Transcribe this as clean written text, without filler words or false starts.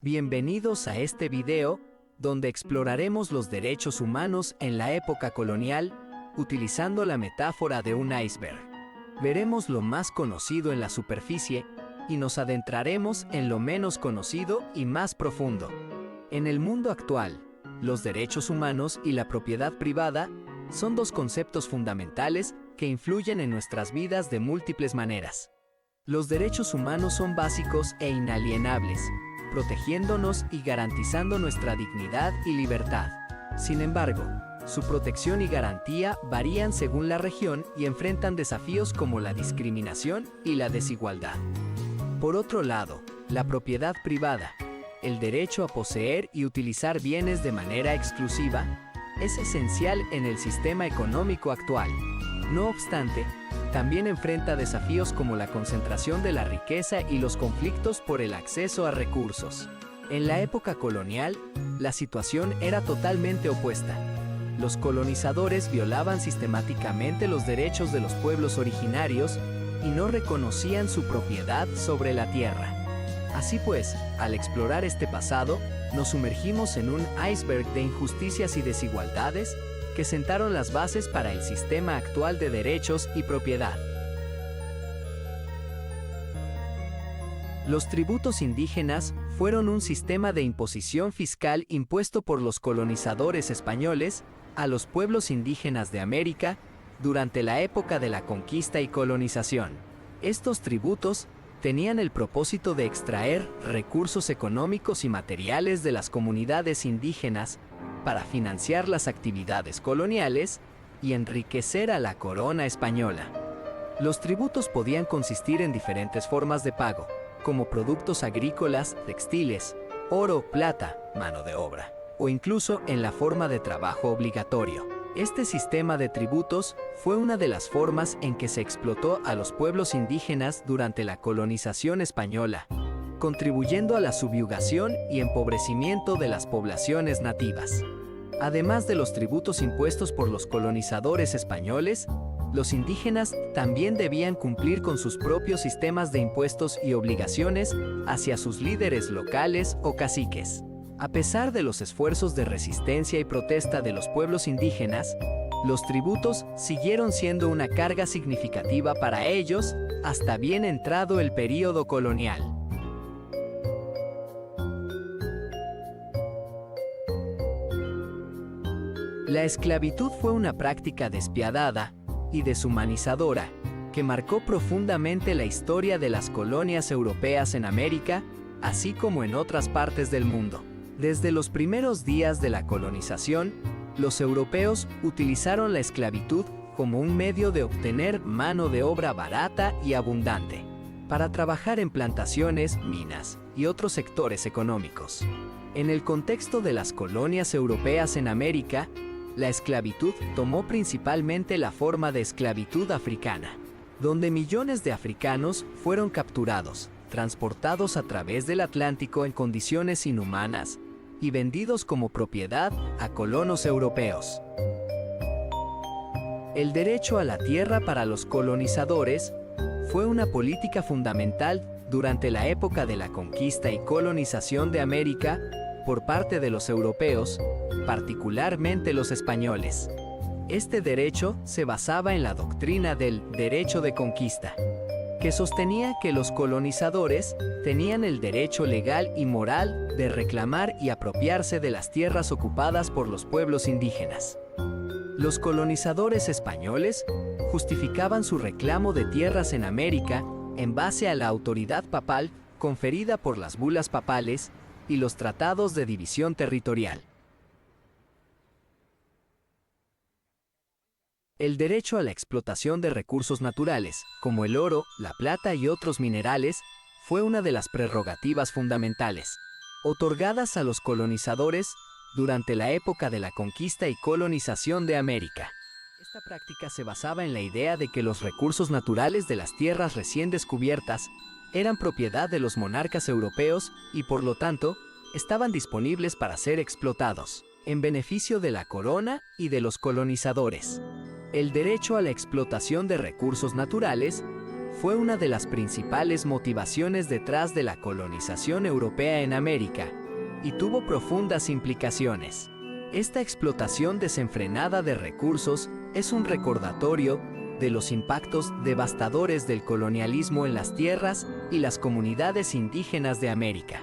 Bienvenidos a este video, donde exploraremos los derechos humanos en la época colonial, utilizando la metáfora de un iceberg. Veremos lo más conocido en la superficie y nos adentraremos en lo menos conocido y más profundo. En el mundo actual, los derechos humanos y la propiedad privada son dos conceptos fundamentales que influyen en nuestras vidas de múltiples maneras. Los derechos humanos son básicos e inalienables, protegiéndonos y garantizando nuestra dignidad y libertad. Sin embargo, su protección y garantía varían según la región y enfrentan desafíos como la discriminación y la desigualdad. Por otro lado, la propiedad privada, el derecho a poseer y utilizar bienes de manera exclusiva, es esencial en el sistema económico actual. No obstante, también enfrenta desafíos como la concentración de la riqueza y los conflictos por el acceso a recursos. En la época colonial, la situación era totalmente opuesta. Los colonizadores violaban sistemáticamente los derechos de los pueblos originarios y no reconocían su propiedad sobre la tierra. Así pues, al explorar este pasado, nos sumergimos en un iceberg de injusticias y desigualdades que sentaron las bases para el sistema actual de derechos y propiedad. Los tributos indígenas fueron un sistema de imposición fiscal impuesto por los colonizadores españoles a los pueblos indígenas de América durante la época de la conquista y colonización. Estos tributos tenían el propósito de extraer recursos económicos y materiales de las comunidades indígenas para financiar las actividades coloniales y enriquecer a la corona española. Los tributos podían consistir en diferentes formas de pago, como productos agrícolas, textiles, oro, plata, mano de obra, o incluso en la forma de trabajo obligatorio. Este sistema de tributos fue una de las formas en que se explotó a los pueblos indígenas durante la colonización española, contribuyendo a la subyugación y empobrecimiento de las poblaciones nativas. Además de los tributos impuestos por los colonizadores españoles, los indígenas también debían cumplir con sus propios sistemas de impuestos y obligaciones hacia sus líderes locales o caciques. A pesar de los esfuerzos de resistencia y protesta de los pueblos indígenas, los tributos siguieron siendo una carga significativa para ellos hasta bien entrado el período colonial. La esclavitud fue una práctica despiadada y deshumanizadora que marcó profundamente la historia de las colonias europeas en América, así como en otras partes del mundo. Desde los primeros días de la colonización, los europeos utilizaron la esclavitud como un medio de obtener mano de obra barata y abundante, para trabajar en plantaciones, minas y otros sectores económicos. En el contexto de las colonias europeas en América, la esclavitud tomó principalmente la forma de esclavitud africana, donde millones de africanos fueron capturados, transportados a través del Atlántico en condiciones inhumanas y vendidos como propiedad a colonos europeos. El derecho a la tierra para los colonizadores fue una política fundamental durante la época de la conquista y colonización de América por parte de los europeos, particularmente los españoles. Este derecho se basaba en la doctrina del derecho de conquista, que sostenía que los colonizadores tenían el derecho legal y moral de reclamar y apropiarse de las tierras ocupadas por los pueblos indígenas. Los colonizadores españoles justificaban su reclamo de tierras en América en base a la autoridad papal conferida por las bulas papales y los tratados de división territorial. El derecho a la explotación de recursos naturales, como el oro, la plata y otros minerales, fue una de las prerrogativas fundamentales, otorgadas a los colonizadores durante la época de la conquista y colonización de América. Esta práctica se basaba en la idea de que los recursos naturales de las tierras recién descubiertas eran propiedad de los monarcas europeos y, por lo tanto, estaban disponibles para ser explotados, en beneficio de la corona y de los colonizadores. El derecho a la explotación de recursos naturales fue una de las principales motivaciones detrás de la colonización europea en América y tuvo profundas implicaciones. Esta explotación desenfrenada de recursos es un recordatorio de los impactos devastadores del colonialismo en las tierras y las comunidades indígenas de América.